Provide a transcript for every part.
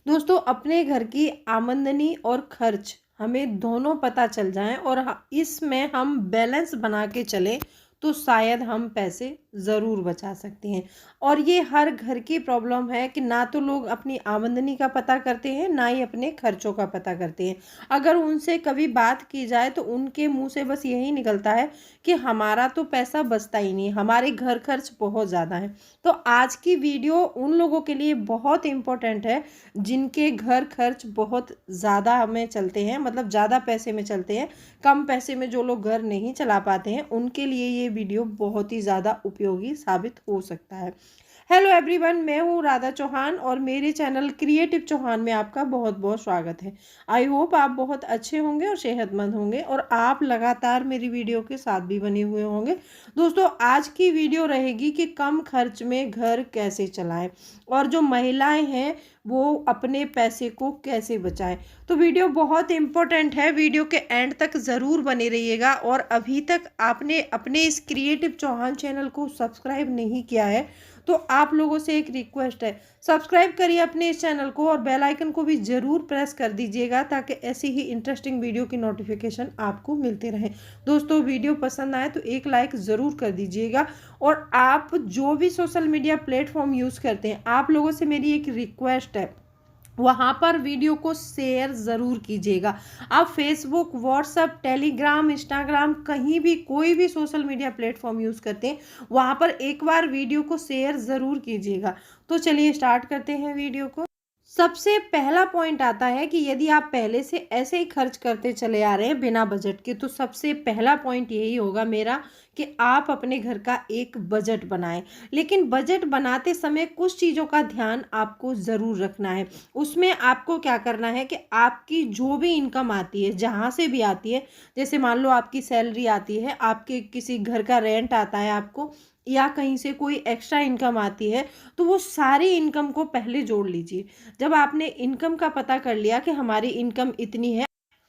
दोस्तों, अपने घर की आमदनी और खर्च हमें दोनों पता चल जाएं और इसमें हम बैलेंस बना के चलें तो शायद हम पैसे ज़रूर बचा सकते हैं। और ये हर घर की प्रॉब्लम है कि ना तो लोग अपनी आमदनी का पता करते हैं, ना ही अपने खर्चों का पता करते हैं। अगर उनसे कभी बात की जाए तो उनके मुंह से बस यही निकलता है कि हमारा तो पैसा बचता ही नहीं, हमारे घर खर्च बहुत ज़्यादा है। तो आज की वीडियो उन लोगों के लिए बहुत इम्पोर्टेंट है जिनके घर खर्च बहुत ज़्यादा हमें चलते हैं, मतलब ज़्यादा पैसे में चलते हैं। कम पैसे में जो लोग घर नहीं चला पाते हैं उनके लिए ये वीडियो बहुत ही ज़्यादा उपयोगी साबित हो सकता है। हेलो एवरीवन, मैं हूँ राधा चौहान और मेरे चैनल क्रिएटिव चौहान में आपका बहुत बहुत स्वागत है। आई होप आप बहुत अच्छे होंगे और सेहतमंद होंगे और आप लगातार मेरी वीडियो के साथ भी बने हुए होंगे। दोस्तों, आज की वीडियो रहेगी कि कम खर्च में घर कैसे चलाएं और जो महिलाएं हैं वो अपने पैसे को कैसे बचाएं। तो वीडियो बहुत इम्पोर्टेंट है, वीडियो के एंड तक ज़रूर बने रहिएगा। और अभी तक आपने अपने इस क्रिएटिव चौहान चैनल को सब्सक्राइब नहीं किया है तो आप लोगों से एक रिक्वेस्ट है, सब्सक्राइब करिए अपने इस चैनल को और बेल आइकन को भी ज़रूर प्रेस कर दीजिएगा ताकि ऐसी ही इंटरेस्टिंग वीडियो की नोटिफिकेशन आपको मिलते रहे। दोस्तों, वीडियो पसंद आए तो एक लाइक ज़रूर कर दीजिएगा। और आप जो भी सोशल मीडिया प्लेटफॉर्म यूज़ करते हैं, आप लोगों से मेरी एक रिक्वेस्ट है, वहाँ पर वीडियो को शेयर ज़रूर कीजिएगा। आप फेसबुक, व्हाट्सएप, टेलीग्राम, इंस्टाग्राम, कहीं भी कोई भी सोशल मीडिया प्लेटफॉर्म यूज़ करते हैं, वहाँ पर एक बार वीडियो को शेयर ज़रूर कीजिएगा। तो चलिए स्टार्ट करते हैं वीडियो को। सबसे पहला पॉइंट आता है कि यदि आप पहले से ऐसे ही खर्च करते चले आ रहे हैं बिना बजट के, तो सबसे पहला पॉइंट यही होगा मेरा कि आप अपने घर का एक बजट बनाएं। लेकिन बजट बनाते समय कुछ चीज़ों का ध्यान आपको ज़रूर रखना है। उसमें आपको क्या करना है कि आपकी जो भी इनकम आती है, जहाँ से भी आती है, जैसे मान लो आपकी सैलरी आती है, आपके किसी घर का रेंट आता है आपको, या कहीं से कोई एक्स्ट्रा इनकम आती है, तो वो सारी इनकम को पहले जोड़ लीजिए। जब आपने इनकम का पता कर लिया कि हमारी इनकम इतनी है,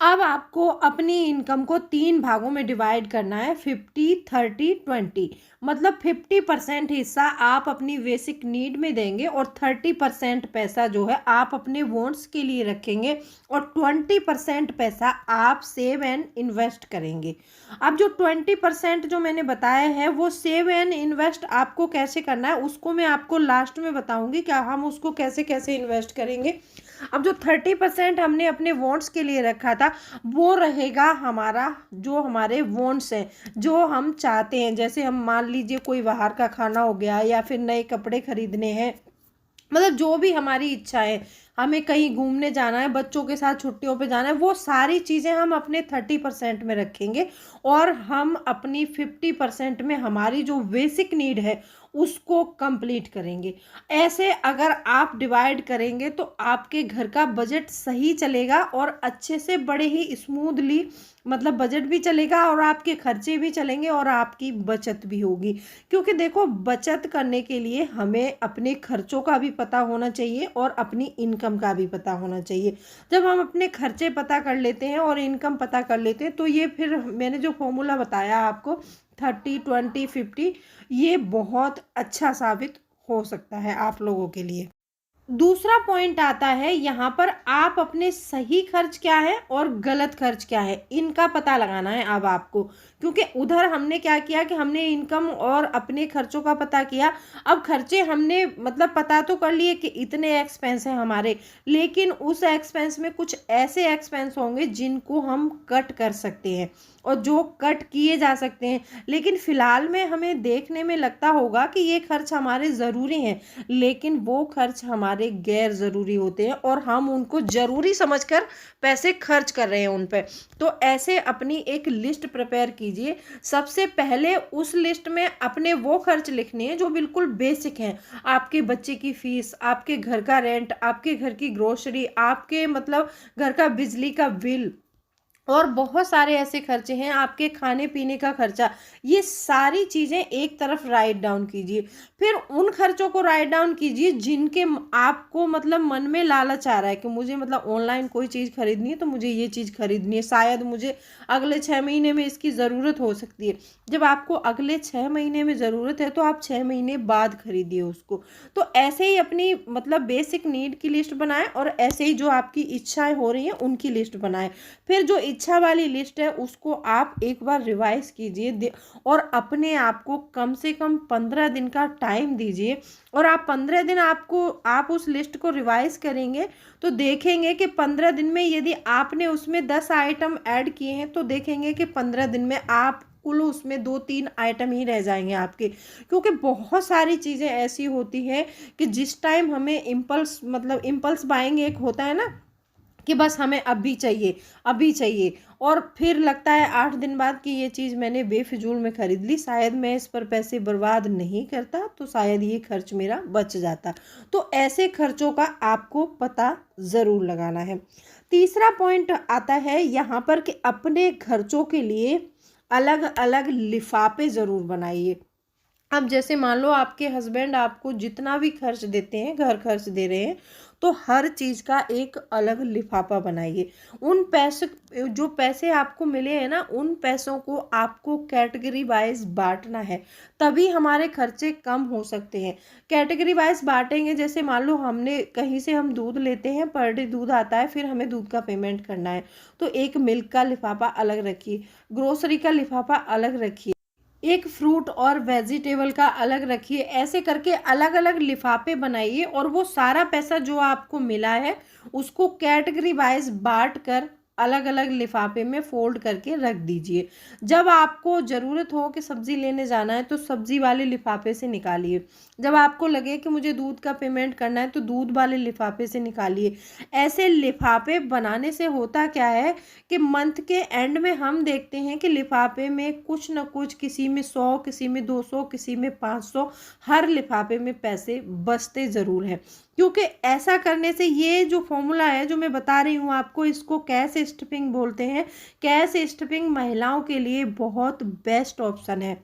अब आपको अपनी इनकम को 3 भागों में डिवाइड करना है, 50, 30, 20। मतलब 50% हिस्सा आप अपनी बेसिक नीड में देंगे और 30% पैसा जो है आप अपने वॉन्ट्स के लिए रखेंगे और 20% पैसा आप सेव एंड इन्वेस्ट करेंगे। अब जो 20% जो मैंने बताया है वो सेव एंड इन्वेस्ट आपको कैसे करना है उसको मैं आपको लास्ट में बताऊंगी, क्या हम उसको कैसे कैसे इन्वेस्ट करेंगे। अब जो 30% हमने अपने वॉन्ट्स के लिए रखा था वो रहेगा हमारा, जो हमारे वॉन्ट्स हैं, जो हम चाहते हैं। जैसे हम मान लीजिए कोई बाहर का खाना हो गया या फिर नए कपड़े खरीदने हैं, मतलब जो भी हमारी इच्छा है, हमें कहीं घूमने जाना है, बच्चों के साथ छुट्टियों पे जाना है, वो सारी चीज़ें हम अपने 30% में रखेंगे और हम अपनी 50% में हमारी जो बेसिक नीड है उसको कंप्लीट करेंगे। ऐसे अगर आप डिवाइड करेंगे तो आपके घर का बजट सही चलेगा और अच्छे से बड़े ही स्मूथली, मतलब बजट भी चलेगा और आपके खर्चे भी चलेंगे और आपकी बचत भी होगी। क्योंकि देखो, बचत करने के लिए हमें अपने खर्चों का भी पता होना चाहिए और अपनी इनकम का भी पता होना चाहिए। जब हम अपने खर्चे पता कर लेते हैं और इनकम पता कर लेते हैं तो ये फिर मैंने जो फॉर्मूला बताया आपको 30, 20, 50, ये बहुत अच्छा साबित हो सकता है आप लोगों के लिए। दूसरा पॉइंट आता है यहाँ पर, आप अपने सही खर्च क्या है और गलत खर्च क्या है इनका पता लगाना है अब आपको। क्योंकि उधर हमने क्या किया कि हमने इनकम और अपने खर्चों का पता किया। अब खर्चे हमने मतलब पता तो कर लिए कि इतने एक्सपेंस हैं हमारे, लेकिन उस एक्सपेंस में कुछ ऐसे एक्सपेंस होंगे जिनको हम कट कर सकते हैं और जो कट किए जा सकते हैं। लेकिन फिलहाल में हमें देखने में लगता होगा कि ये खर्च हमारे ज़रूरी हैं, लेकिन वो खर्च हमारे गैर ज़रूरी होते हैं और हम उनको ज़रूरी समझकर पैसे खर्च कर रहे हैं उन पे। तो ऐसे अपनी एक लिस्ट प्रिपेयर कीजिए। सबसे पहले उस लिस्ट में अपने वो खर्च लिखने हैं जो बिल्कुल बेसिक हैं। आपके बच्चे की फीस, आपके घर का रेंट, आपके घर की ग्रोसरी, आपके मतलब घर का बिजली का बिल, और बहुत सारे ऐसे खर्चे हैं, आपके खाने पीने का खर्चा, ये सारी चीज़ें एक तरफ राइट डाउन कीजिए। फिर उन खर्चों को राइट डाउन कीजिए जिनके आपको मतलब मन में लालच आ रहा है कि मुझे मतलब ऑनलाइन कोई चीज़ खरीदनी है तो मुझे ये चीज़ खरीदनी है, शायद मुझे अगले 6 महीने में इसकी ज़रूरत हो सकती है। जब आपको अगले 6 महीने में ज़रूरत है तो आप 6 महीने बाद खरीदिए उसको। तो ऐसे ही अपनी मतलब बेसिक नीड की लिस्ट बनाएं और ऐसे ही जो आपकी इच्छाएं हो रही हैं उनकी लिस्ट बनाएं। फिर जो इच्छा वाली लिस्ट है उसको आप एक बार रिवाइज कीजिए और अपने आप को कम से कम 15 दिन का टाइम दीजिए। और आप 15 दिन आप उस लिस्ट को रिवाइज करेंगे तो देखेंगे कि 15 दिन में यदि आपने उसमें 10 आइटम ऐड किए हैं तो देखेंगे कि 15 दिन में आप कुल उसमें 2-3 आइटम ही रह जाएंगे आपके। क्योंकि बहुत सारी चीज़ें ऐसी होती हैं कि जिस टाइम हमें इम्पल्स बाइंग एक होता है ना कि बस हमें अभी चाहिए, अभी चाहिए, और फिर लगता है 8 दिन बाद कि ये चीज़ मैंने बेफिजूल में खरीद ली, शायद मैं इस पर पैसे बर्बाद नहीं करता तो शायद ये खर्च मेरा बच जाता। तो ऐसे खर्चों का आपको पता ज़रूर लगाना है। तीसरा पॉइंट आता है यहाँ पर कि अपने खर्चों के लिए अलग अलग लिफाफे ज़रूर बनाइए। अब जैसे मान लो आपके हस्बैंड आपको जितना भी खर्च देते हैं, घर खर्च दे रहे हैं, तो हर चीज़ का एक अलग लिफाफा बनाइए। उन पैसे जो पैसे आपको मिले हैं ना, उन पैसों को आपको कैटेगरी वाइज बांटना है, तभी हमारे खर्चे कम हो सकते हैं। कैटेगरी वाइज बांटेंगे, जैसे मान लो हमने कहीं से हम दूध लेते हैं, पर डे दूध आता है, फिर हमें दूध का पेमेंट करना है, तो एक मिल्क का लिफाफा अलग रखिए, ग्रोसरी का लिफाफा अलग रखिए, एक फ्रूट और वेजिटेबल का अलग रखिए। ऐसे करके अलग अलग लिफाफे बनाइए और वो सारा पैसा जो आपको मिला है उसको कैटेगरी वाइज बांट कर अलग अलग लिफाफे में फोल्ड करके रख दीजिए। जब आपको ज़रूरत हो कि सब्ज़ी लेने जाना है तो सब्ज़ी वाले लिफाफे से निकालिए, जब आपको लगे कि मुझे दूध का पेमेंट करना है तो दूध वाले लिफाफे से निकालिए। ऐसे लिफाफे बनाने से होता क्या है कि मंथ के एंड में हम देखते हैं कि लिफाफे में कुछ ना कुछ, किसी में 100, किसी में 200, किसी में 500, हर लिफाफे में पैसे बचते ज़रूर हैं। क्योंकि ऐसा करने से, ये जो फॉर्मूला है जो मैं बता रही हूँ आपको, इसको कैश स्टफिंग बोलते हैं। कैश स्टफिंग महिलाओं के लिए बहुत बेस्ट ऑप्शन है।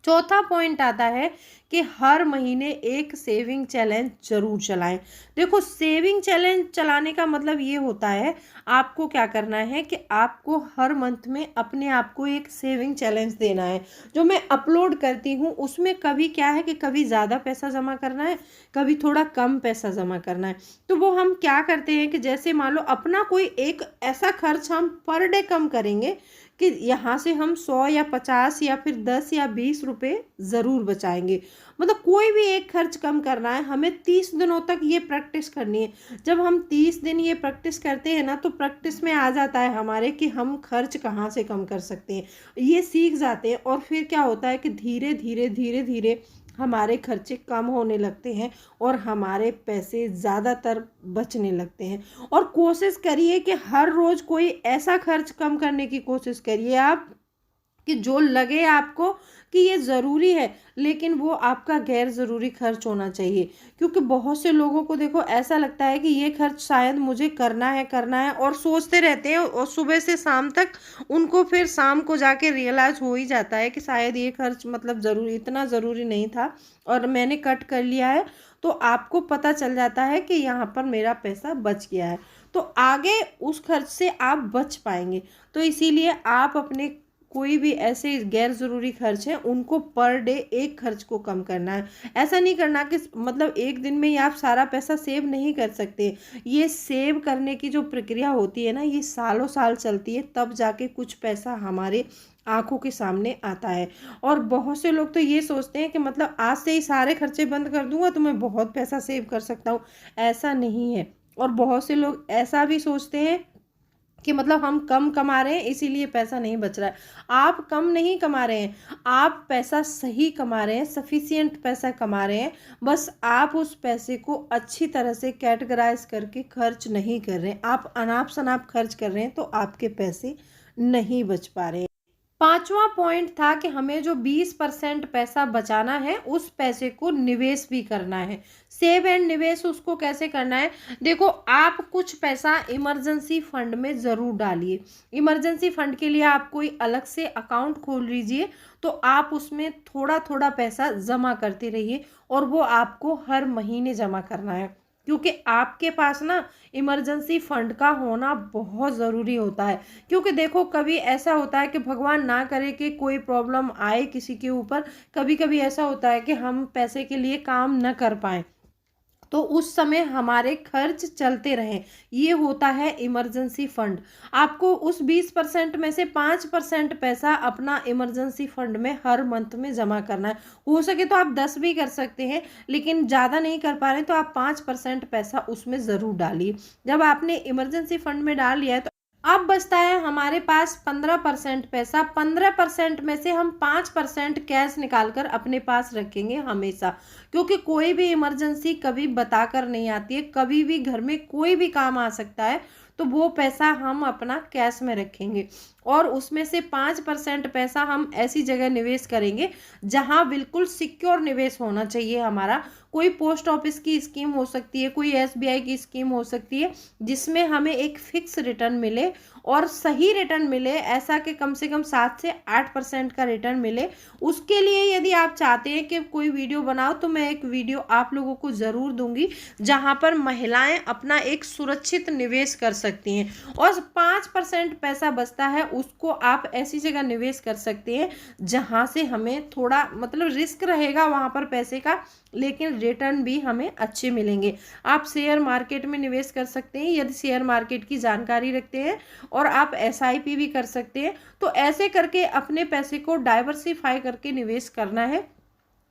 चौथा पॉइंट आता है कि हर महीने एक सेविंग चैलेंज जरूर चलाएं। देखो, सेविंग चैलेंज चलाने का मतलब ये होता है, आपको क्या करना है कि आपको हर मंथ में अपने आप को एक सेविंग चैलेंज देना है। जो मैं अपलोड करती हूँ उसमें कभी क्या है कि कभी ज़्यादा पैसा जमा करना है, कभी थोड़ा कम पैसा जमा करना है। तो वो हम क्या करते हैं कि जैसे मान लो अपना कोई एक ऐसा खर्च हम पर डे कम करेंगे कि यहाँ से हम 100 या 50 या फिर 10 या 20 रुपए ज़रूर बचाएंगे। मतलब कोई भी एक खर्च कम करना है, हमें 30 दिनों तक ये प्रैक्टिस करनी है। जब हम 30 दिन ये प्रैक्टिस करते हैं ना, तो प्रैक्टिस में आ जाता है हमारे कि हम खर्च कहाँ से कम कर सकते हैं, ये सीख जाते हैं। और फिर क्या होता है कि धीरे धीरे धीरे धीरे हमारे खर्चे कम होने लगते हैं और हमारे पैसे ज़्यादातर बचने लगते हैं। और कोशिश करिए कि हर रोज़ कोई ऐसा खर्च कम करने की कोशिश करिए आप कि जो लगे आपको कि ये ज़रूरी है, लेकिन वो आपका गैर ज़रूरी खर्च होना चाहिए। क्योंकि बहुत से लोगों को देखो ऐसा लगता है कि ये खर्च शायद मुझे करना है और सोचते रहते हैं, और सुबह से शाम तक उनको फिर शाम को जाके रियलाइज़ हो ही जाता है कि शायद ये खर्च मतलब ज़रूरी, इतना ज़रूरी नहीं था और मैंने कट कर लिया है। तो आपको पता चल जाता है कि यहाँ पर मेरा पैसा बच गया है, तो आगे उस खर्च से आप बच पाएंगे। तो इसीलिए आप अपने कोई भी ऐसे गैर ज़रूरी खर्च हैं उनको पर डे एक खर्च को कम करना है। ऐसा नहीं करना कि मतलब एक दिन में ही आप सारा पैसा सेव नहीं कर सकते। ये सेव करने की जो प्रक्रिया होती है ना, ये सालों साल चलती है, तब जाके कुछ पैसा हमारे आंखों के सामने आता है। और बहुत से लोग तो ये सोचते हैं कि मतलब आज से ही सारे खर्चे बंद कर दूंगा तो मैं बहुत पैसा सेव कर सकता हूँ। ऐसा नहीं है। और बहुत से लोग ऐसा भी सोचते हैं कि मतलब हम कम कमा रहे हैं इसीलिए पैसा नहीं बच रहा है। आप कम नहीं कमा रहे हैं, आप पैसा सही कमा रहे हैं, सफिशिएंट पैसा कमा रहे हैं। बस आप उस पैसे को अच्छी तरह से कैटेगराइज करके खर्च नहीं कर रहे हैं। आप अनाप शनाप खर्च कर रहे हैं तो आपके पैसे नहीं बच पा रहे हैं। पांचवा पॉइंट था कि हमें जो 20% पैसा बचाना है उस पैसे को निवेश भी करना है। सेव एंड निवेश उसको कैसे करना है, देखो आप कुछ पैसा इमरजेंसी फंड में ज़रूर डालिए। इमरजेंसी फंड के लिए आप कोई अलग से अकाउंट खोल लीजिए, तो आप उसमें थोड़ा थोड़ा पैसा जमा करते रहिए और वो आपको हर महीने जमा करना है, क्योंकि आपके पास ना इमरजेंसी फंड का होना बहुत ज़रूरी होता है। क्योंकि देखो कभी ऐसा होता है कि भगवान ना करे कि कोई प्रॉब्लम आए किसी के ऊपर, कभी कभी ऐसा होता है कि हम पैसे के लिए काम न कर पाए, तो उस समय हमारे खर्च चलते रहें, ये होता है इमरजेंसी फंड। आपको उस 20% में से 5% पैसा अपना इमरजेंसी फंड में हर मंथ में जमा करना है। हो सके तो आप 10 भी कर सकते हैं, लेकिन ज़्यादा नहीं कर पा रहे तो आप 5% पैसा उसमें ज़रूर डालिए। जब आपने इमरजेंसी फंड में डाल लिया है तो अब बचता है हमारे पास 15% पैसा। 15% में से हम 5% कैश निकाल कर अपने पास रखेंगे हमेशा, क्योंकि कोई भी इमरजेंसी कभी बताकर नहीं आती है, कभी भी घर में कोई भी काम आ सकता है, तो वो पैसा हम अपना कैश में रखेंगे। और उसमें से 5% पैसा हम ऐसी जगह निवेश करेंगे जहां बिल्कुल सिक्योर निवेश होना चाहिए हमारा। कोई पोस्ट ऑफिस की स्कीम हो सकती है, कोई एसबीआई की स्कीम हो सकती है, जिसमें हमें एक फिक्स रिटर्न मिले और सही रिटर्न मिले, ऐसा कि कम से कम 7 से 8% का रिटर्न मिले। उसके लिए यदि आप चाहते हैं कि कोई वीडियो बनाओ, तो मैं एक वीडियो आप लोगों को ज़रूर दूंगी जहां पर महिलाएं अपना एक सुरक्षित निवेश कर सकती हैं। और 5% पैसा बचता है, उसको आप ऐसी जगह निवेश कर सकते हैं जहां से हमें थोड़ा मतलब रिस्क रहेगा वहां पर पैसे का, लेकिन रिटर्न भी हमें अच्छे मिलेंगे। आप शेयर मार्केट में निवेश कर सकते हैं यदि शेयर मार्केट की जानकारी रखते हैं, और आप एसआईपी भी कर सकते हैं। तो ऐसे करके अपने पैसे को डाइवर्सिफाई करके निवेश करना है,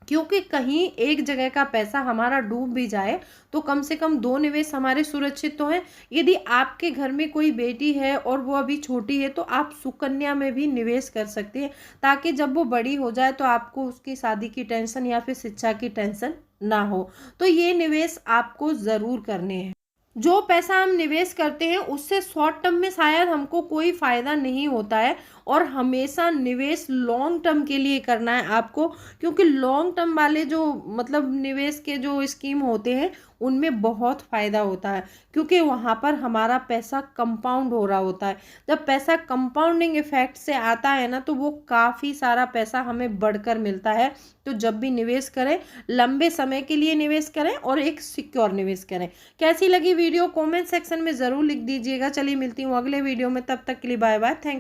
क्योंकि कहीं एक जगह का पैसा हमारा डूब भी जाए तो कम से कम 2 निवेश हमारे सुरक्षित तो हैं। यदि आपके घर में कोई बेटी है और वो अभी छोटी है, तो आप सुकन्या में भी निवेश कर सकते हैं, ताकि जब वो बड़ी हो जाए तो आपको उसकी शादी की टेंशन या फिर शिक्षा की टेंशन ना हो। तो ये निवेश आपको ज़रूर करने हैं। जो पैसा हम निवेश करते हैं उससे शॉर्ट टर्म में शायद हमको कोई फायदा नहीं होता है, और हमेशा निवेश लॉन्ग टर्म के लिए करना है आपको, क्योंकि लॉन्ग टर्म वाले जो मतलब निवेश के जो स्कीम होते हैं उनमें बहुत फायदा होता है, क्योंकि वहाँ पर हमारा पैसा कंपाउंड हो रहा होता है। जब पैसा कंपाउंडिंग इफेक्ट से आता है ना, तो वो काफ़ी सारा पैसा हमें बढ़कर मिलता है। तो जब भी निवेश करें, लंबे समय के लिए निवेश करें और एक सिक्योर निवेश करें। कैसी लगी वीडियो कमेंट सेक्शन में ज़रूर लिख दीजिएगा। चलिए मिलती हूँ अगले वीडियो में, तब तक के लिए बाय बाय, थैंक